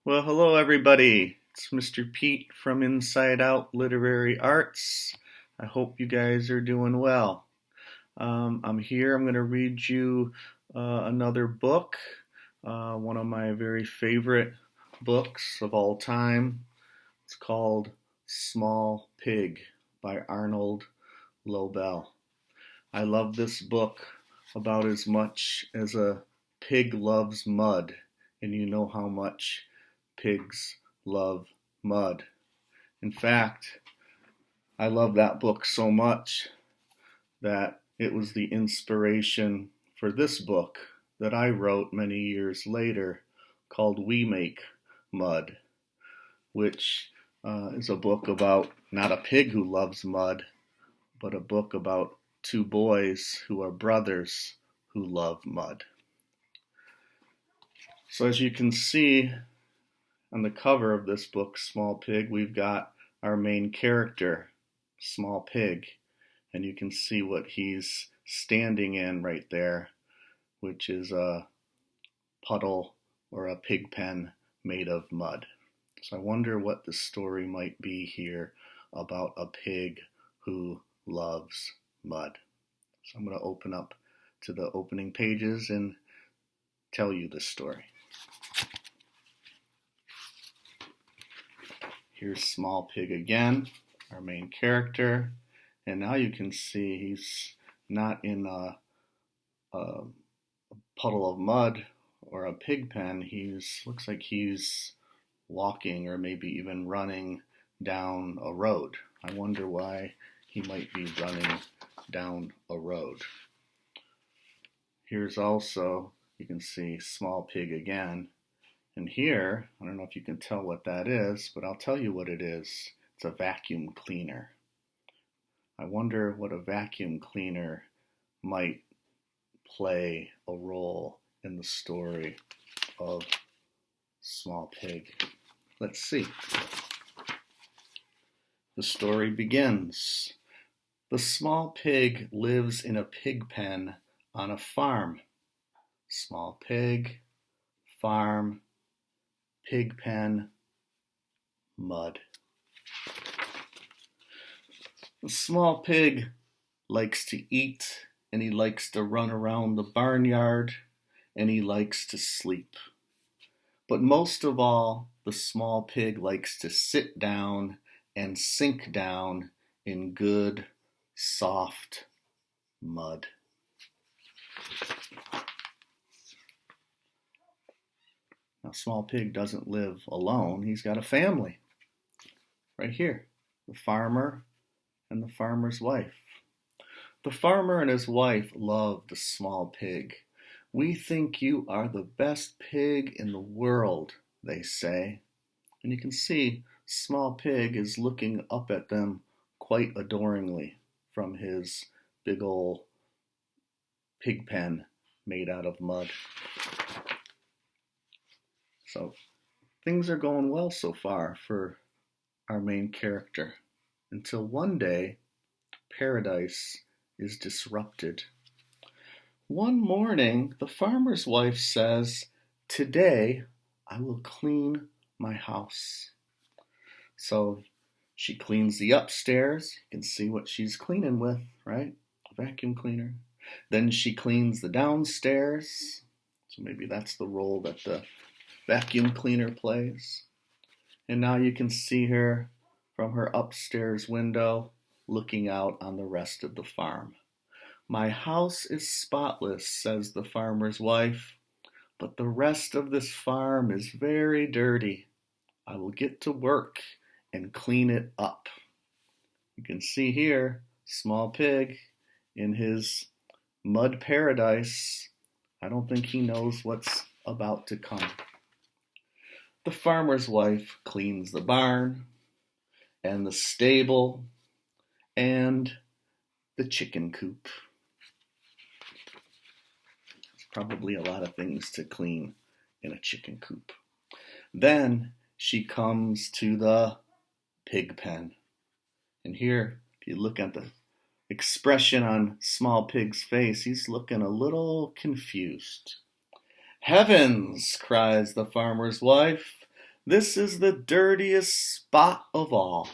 Well, hello everybody. It's Mr. Pete from InsideOut Literary Arts. I hope you guys are doing well. I'm here. I'm going to read you another book, one of my very favorite books of all time. It's called Small Pig by Arnold Lobel. I love this book about as much as a pig loves mud, and you know how much pigs love mud. In fact, I love that book so much that it was the inspiration for this book that I wrote many years later called We Make Mud, which is a book about not a pig who loves mud, but a book about two boys who are brothers who love mud. So as you can see on the cover of this book, Small Pig, we've got our main character, Small Pig, and you can see what he's standing in right there, which is a puddle or a pig pen made of mud. So I wonder what the story might be here about a pig who loves mud. So I'm going to open up to the opening pages and tell you this story. Here's Small Pig again, our main character, and now you can see he's not in a puddle of mud or a pig pen. Looks like he's walking or maybe even running down a road. I wonder why he might be running down a road. Here's also, you can see Small Pig again. And here, I don't know if you can tell what that is, but I'll tell you what it is. It's a vacuum cleaner. I wonder what a vacuum cleaner might play a role in the story of Small Pig. Let's see. The story begins. The small pig lives in a pig pen on a farm. Small pig, farm, pig pen, mud. The small pig likes to eat, and he likes to run around the barnyard, and he likes to sleep. But most of all, the small pig likes to sit down and sink down in good, soft mud. Now, Small Pig doesn't live alone. He's got a family right here, the farmer and the farmer's wife. The farmer and his wife love the small pig. We think you are the best pig in the world, they say. And you can see Small Pig is looking up at them quite adoringly from his big old pig pen made out of mud. So things are going well so far for our main character until one day paradise is disrupted. One morning, the farmer's wife says, "Today I will clean my house." So she cleans the upstairs. You can see what she's cleaning with, right? A vacuum cleaner. Then she cleans the downstairs. So maybe that's the role that the vacuum cleaner plays. And now you can see her from her upstairs window looking out on the rest of the farm. "My house is spotless," says the farmer's wife, "but the rest of this farm is very dirty. I will get to work and clean it up." You can see here Small Pig in his mud paradise. I don't think he knows what's about to come. The farmer's wife cleans the barn and the stable and the chicken coop. There's probably a lot of things to clean in a chicken coop. Then she comes to the pig pen. And here, if you look at the expression on Small Pig's face, he's looking a little confused. "Heavens!" cries the farmer's wife. This is the dirtiest spot of all.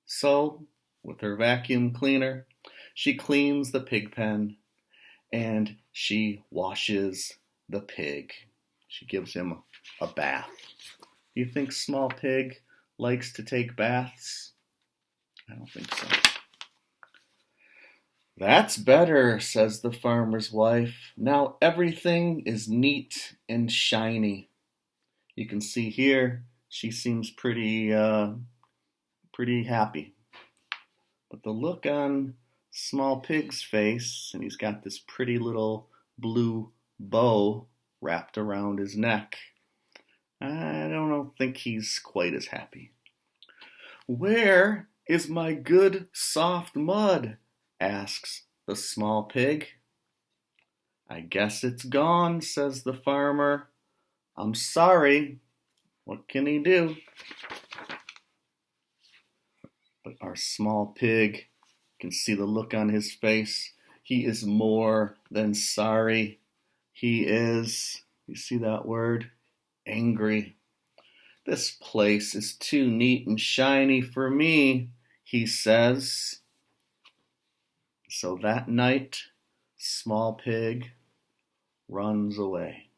So, with her vacuum cleaner, she cleans the pig pen and she washes the pig. She gives him a bath. Do you think Small Pig likes to take baths? I don't think so. That's better, says the farmer's wife. Now everything is neat and shiny. You can see here she seems pretty happy. But the look on Small Pig's face, and he's got this pretty little blue bow wrapped around his neck, I don't think he's quite as happy. Where is my good soft mud? Asks the Small Pig. I guess it's gone, says the farmer. I'm sorry. What can he do? But our Small Pig, can see the look on his face. He is more than sorry. He is, you see that word? Angry. This place is too neat and shiny for me, he says. So that night, Small Pig runs away.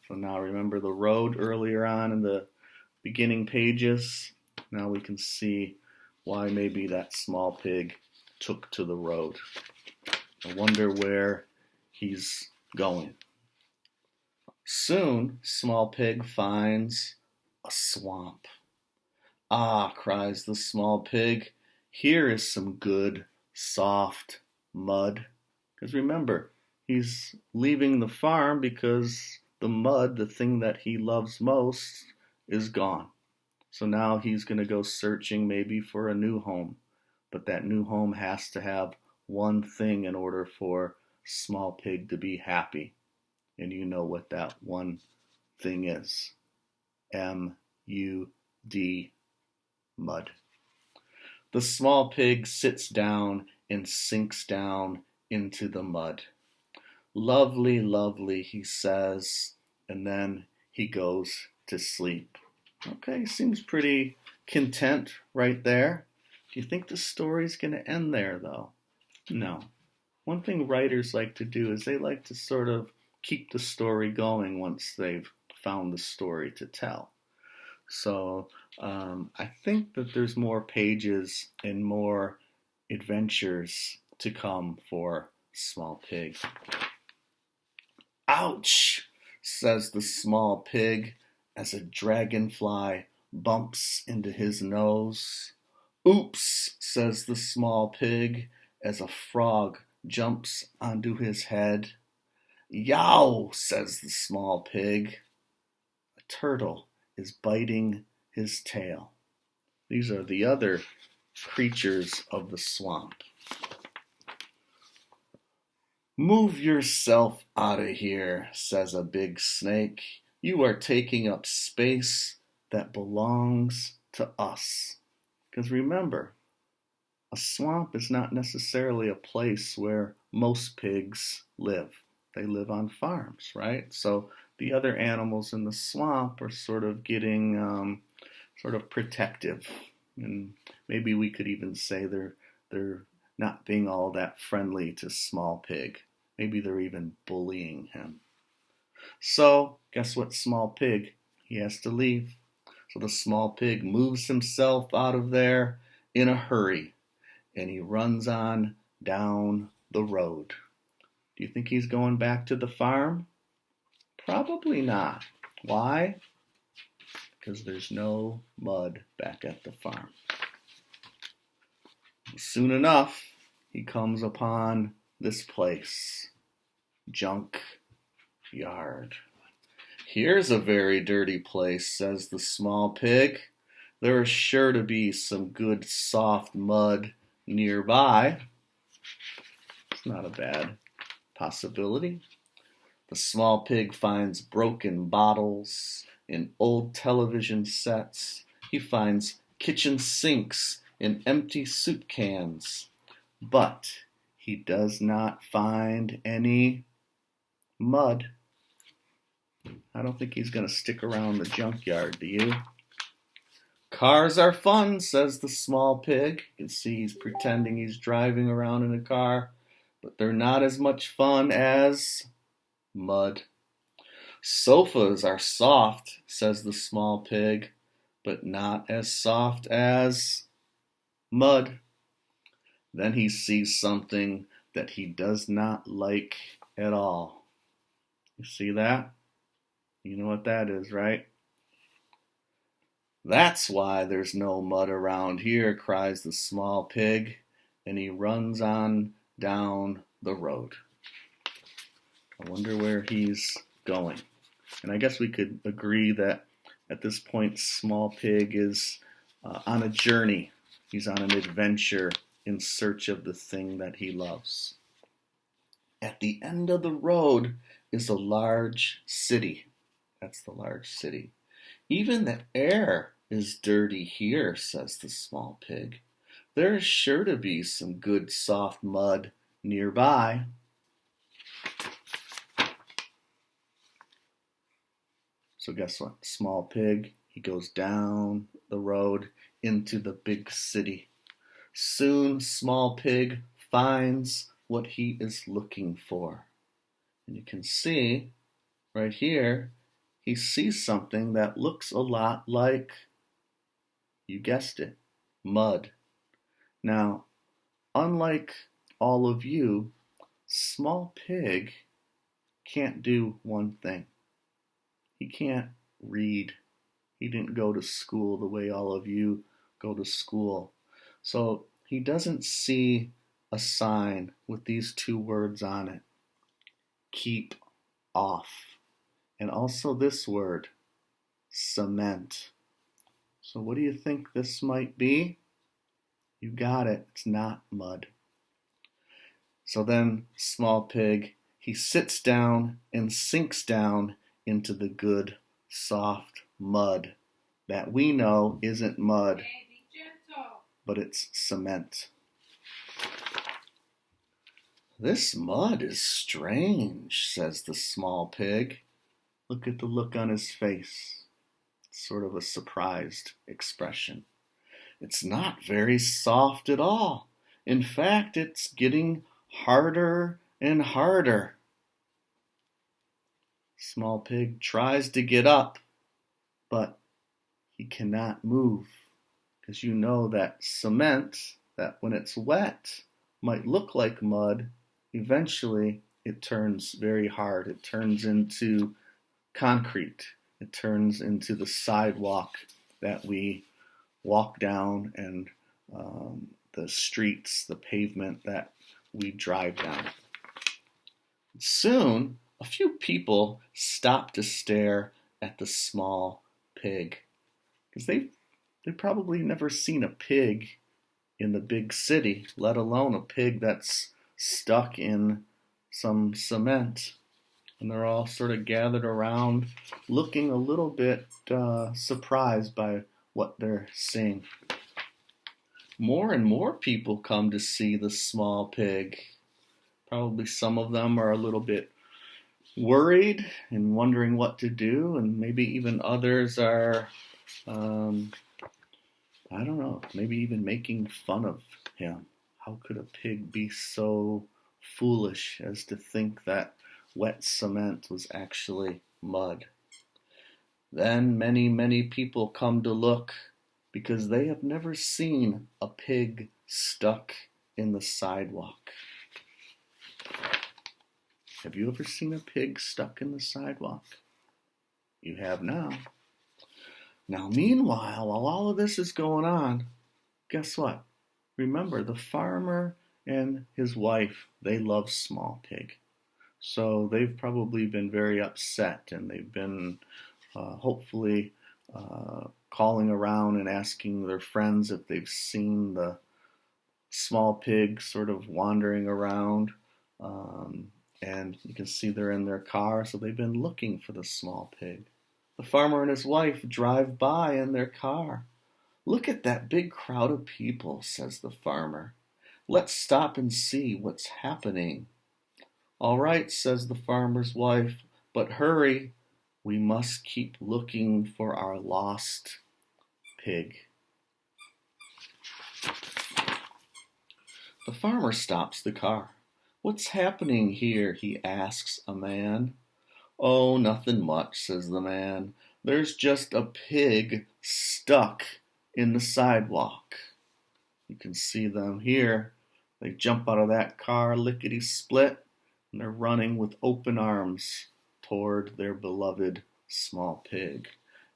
So now remember the road earlier on in the beginning pages? Now we can see why maybe that Small Pig took to the road. I wonder where he's going. Soon, Small Pig finds a swamp. Ah, cries the Small Pig, here is some good, soft mud. Because remember, he's leaving the farm because the mud, the thing that he loves most, is gone. So now he's going to go searching maybe for a new home. But that new home has to have one thing in order for Small Pig to be happy. And you know what that one thing is. M-U-D, mud. The Small Pig sits down and sinks down into the mud. Lovely, lovely, he says, and then he goes to sleep. Okay, seems pretty content right there. Do you think the story's going to end there, though? No. One thing writers like to do is they like to sort of keep the story going once they've found the story to tell. So I think that there's more pages and more adventures to come for Small Pig. Ouch, says the Small Pig as a dragonfly bumps into his nose. Oops, says the Small Pig as a frog jumps onto his head. Yow, says the Small Pig. A turtle is biting his tail. These are the other creatures of the swamp. Move yourself out of here, says a big snake. You are taking up space that belongs to us. Because remember, a swamp is not necessarily a place where most pigs live. They live on farms, right? So the other animals in the swamp are sort of getting sort of protective. And maybe we could even say they're not being all that friendly to Small Pig. Maybe they're even bullying him. So, guess what, Small Pig? He has to leave. So the Small Pig moves himself out of there in a hurry, and he runs on down the road. Do you think he's going back to the farm? Probably not. Why? Because there's no mud back at the farm. Soon enough, he comes upon this place. Junk yard. Here's a very dirty place, says the Small Pig. There is sure to be some good soft mud nearby. It's not a bad possibility. The Small Pig finds broken bottles and old television sets. He finds kitchen sinks and empty soup cans. But he does not find any mud. I don't think he's going to stick around the junkyard, do you? Cars are fun, says the small pig. You can see he's pretending he's driving around in a car, but they're not as much fun as mud. Sofas are soft, says the small pig, but not as soft as mud. Then he sees something that he does not like at all. You see that? You know what that is, right? That's why there's no mud around here, cries the small pig, and he runs on down the road. I wonder where he's going. And I guess we could agree that at this point, small pig is on a journey. He's on an adventure in search of the thing that he loves. At the end of the road is a large city. That's the large city. Even the air is dirty here, says the small pig. There is sure to be some good soft mud nearby. So guess what? Small pig, he goes down the road into the big city. Soon, small pig finds what he is looking for. And you can see right here, he sees something that looks a lot like, you guessed it, mud. Now, unlike all of you, small pig can't do one thing. He can't read. He didn't go to school the way all of you go to school. So he doesn't see a sign with these two words on it. Keep off. And also this word, cement. So what do you think this might be? You got it. It's not mud. So then, small pig, he sits down and sinks down into the good, soft mud that we know isn't mud, but it's cement. This mud is strange, says the small pig. Look at the look on his face. Sort of a surprised expression. It's not very soft at all. In fact, it's getting harder and harder. Small pig tries to get up, but he cannot move. Because you know that cement, that when it's wet, might look like mud. Eventually, it turns very hard. It turns into concrete. It turns into the sidewalk that we walk down and the streets, the pavement that we drive down. Soon, a few people stop to stare at the small pig because they've probably never seen a pig in the big city, let alone a pig that's stuck in some cement. And they're all sort of gathered around looking a little bit surprised by what they're seeing. More and more people come to see the small pig. Probably some of them are a little bit worried and wondering what to do, and maybe even others are, I don't know, maybe even making fun of him. How could a pig be so foolish as to think that wet cement was actually mud? Then many, many people come to look because they have never seen a pig stuck in the sidewalk. Have you ever seen a pig stuck in the sidewalk? You have now. Now, meanwhile, while all of this is going on, guess what? Remember, the farmer and his wife, they love small pig. So they've probably been very upset, and they've been hopefully calling around and asking their friends if they've seen the small pig sort of wandering around. And you can see they're in their car, so they've been looking for the small pig. The farmer and his wife drive by in their car. Look at that big crowd of people, says the farmer. Let's stop and see what's happening. All right, says the farmer's wife, but hurry. We must keep looking for our lost pig. The farmer stops the car. "What's happening here?" he asks a man. "Oh, nothing much," says the man. "There's just a pig stuck in the sidewalk." You can see them here. They jump out of that car lickety-split, and they're running with open arms toward their beloved small pig.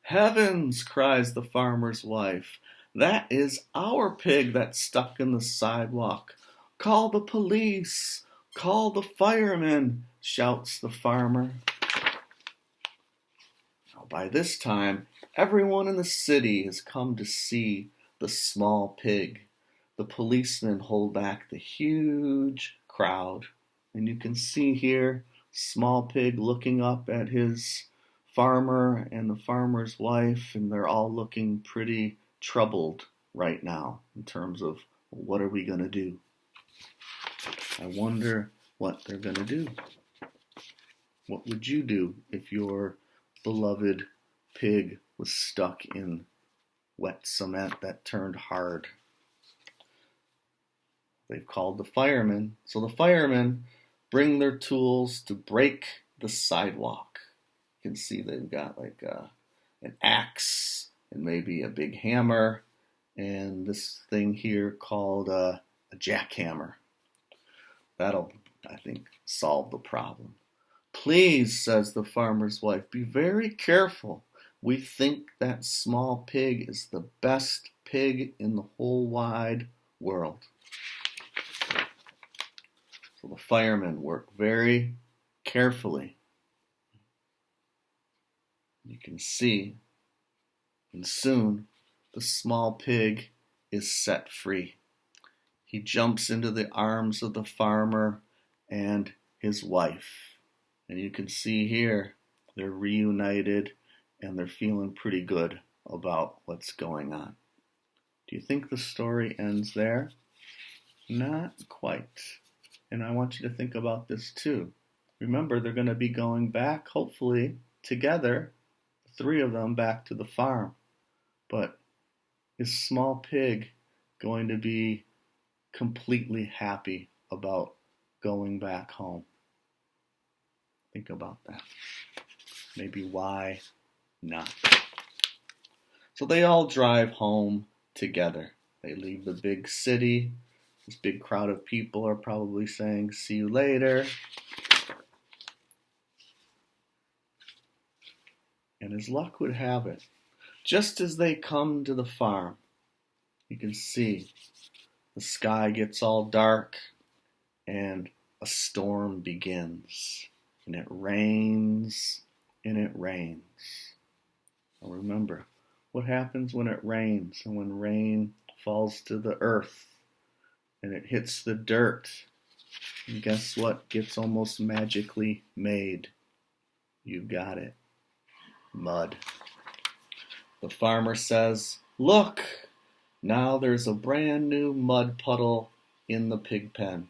"Heavens!" cries the farmer's wife. "That is our pig that's stuck in the sidewalk. Call the police! Call the firemen!" shouts the farmer. Now, by this time, everyone in the city has come to see the small pig. The policemen hold back the huge crowd, and you can see here small pig looking up at his farmer and the farmer's wife, and they're all looking pretty troubled right now in terms of what are we going to do. I wonder what they're going to do. What would you do if your beloved pig was stuck in wet cement that turned hard? They've called the firemen. So the firemen bring their tools to break the sidewalk. You can see they've got like an axe and maybe a big hammer and this thing here called a jackhammer. That'll, I think, solve the problem. "Please," says the farmer's wife, "be very careful. We think that small pig is the best pig in the whole wide world." So the firemen work very carefully. You can see, and soon the small pig is set free. He jumps into the arms of the farmer and his wife. And you can see here, they're reunited and they're feeling pretty good about what's going on. Do you think the story ends there? Not quite. And I want you to think about this too. Remember, they're going to be going back, hopefully, together, the three of them, back to the farm. But is Small Pig going to be completely happy about going back home? Think about that. Maybe why not? So they all drive home together. They leave the big city. This big crowd of people are probably saying, "See you later." And as luck would have it, just as they come to the farm, you can see the sky gets all dark and a storm begins. And it rains and it rains. Now remember, what happens when it rains and when rain falls to the earth and it hits the dirt? And guess what gets almost magically made? You got it. Mud. The farmer says, "Look, now there's a brand new mud puddle in the pig pen."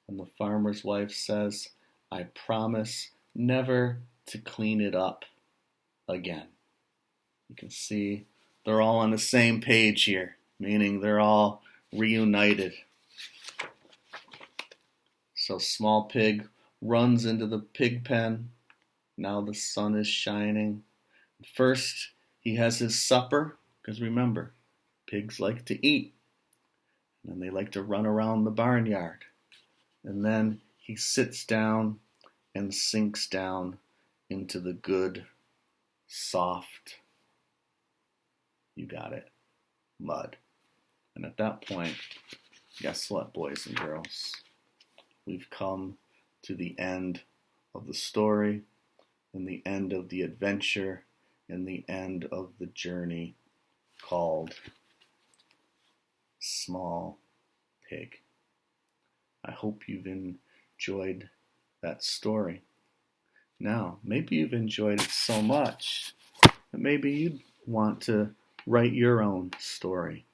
And the farmer's wife says, "I promise never to clean it up again." You can see they're all on the same page here, meaning they're all reunited. So Small Pig runs into the pig pen. Now the sun is shining. First, he has his supper, because remember, pigs like to eat. And they like to run around the barnyard. And then he sits down and sinks down into the good, soft, you got it, mud. And at that point, guess what, boys and girls? We've come to the end of the story, and the end of the adventure, and the end of the journey called Small Pig. I hope you've enjoyed that story. Now, maybe you've enjoyed it so much that maybe you'd want to write your own story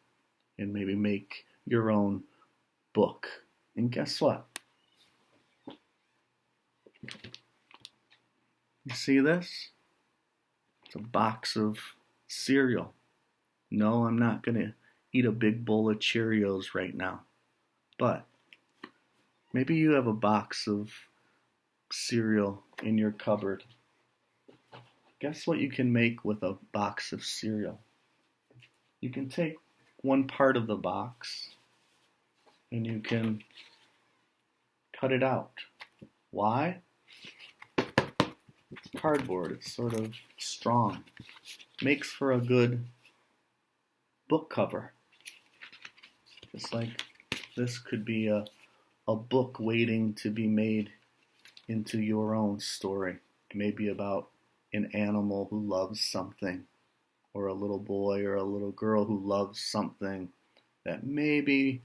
and maybe make your own book. And guess what? You see this? It's a box of cereal. No, I'm not going to eat a big bowl of Cheerios right now. But maybe you have a box of cereal in your cupboard. Guess what you can make with a box of cereal? You can take one part of the box and you can cut it out. Why? It's cardboard. It's sort of strong. Makes for a good book cover. Just like this could be a book waiting to be made into your own story. Maybe about an animal who loves something, or a little boy or a little girl who loves something that maybe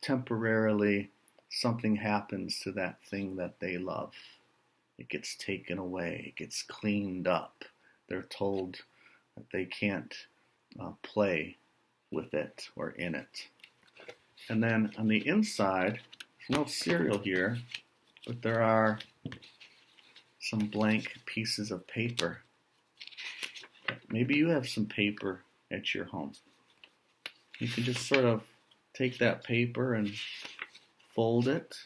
temporarily something happens to that thing that they love. It gets taken away, it gets cleaned up. They're told that they can't play with it or in it. And then on the inside, there's no cereal here, but there are some blank pieces of paper. Maybe you have some paper at your home. You can just sort of take that paper and fold it.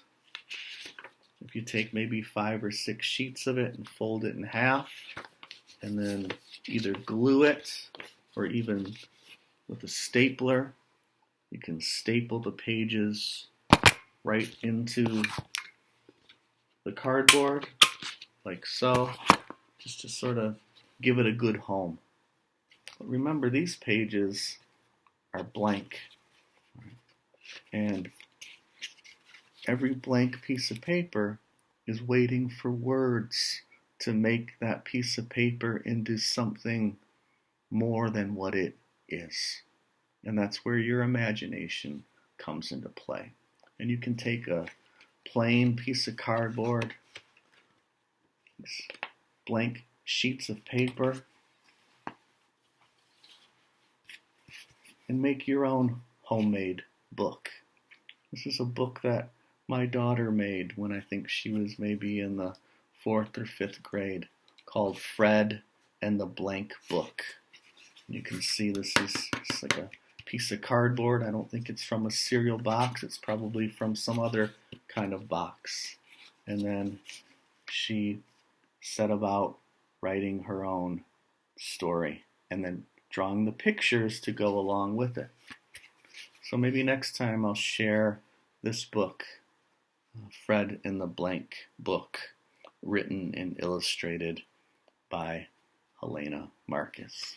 If you take maybe 5 or 6 sheets of it and fold it in half, and then either glue it or even with a stapler, you can staple the pages right into the cardboard, like so, just to sort of give it a good home. But remember, these pages are blank, and every blank piece of paper is waiting for words to make that piece of paper into something more than what it is. And that's where your imagination comes into play. And you can take a plain piece of cardboard, blank sheets of paper, and make your own homemade book. This is a book that my daughter made when I think she was maybe in the 4th or 5th grade, called Fred and the Blank Book. You can see this is like a piece of cardboard. I don't think it's from a cereal box. It's probably from some other kind of box. And then she set about writing her own story and then drawing the pictures to go along with it. So maybe next time I'll share this book, Fred and the Blank Book, written and illustrated by Helena Markus.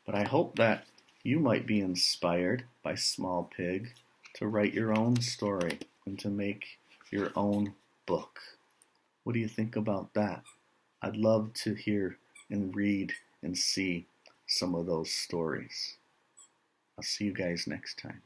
But I hope that you might be inspired by Small Pig to write your own story and to make your own book. What do you think about that? I'd love to hear and read and see some of those stories. I'll see you guys next time.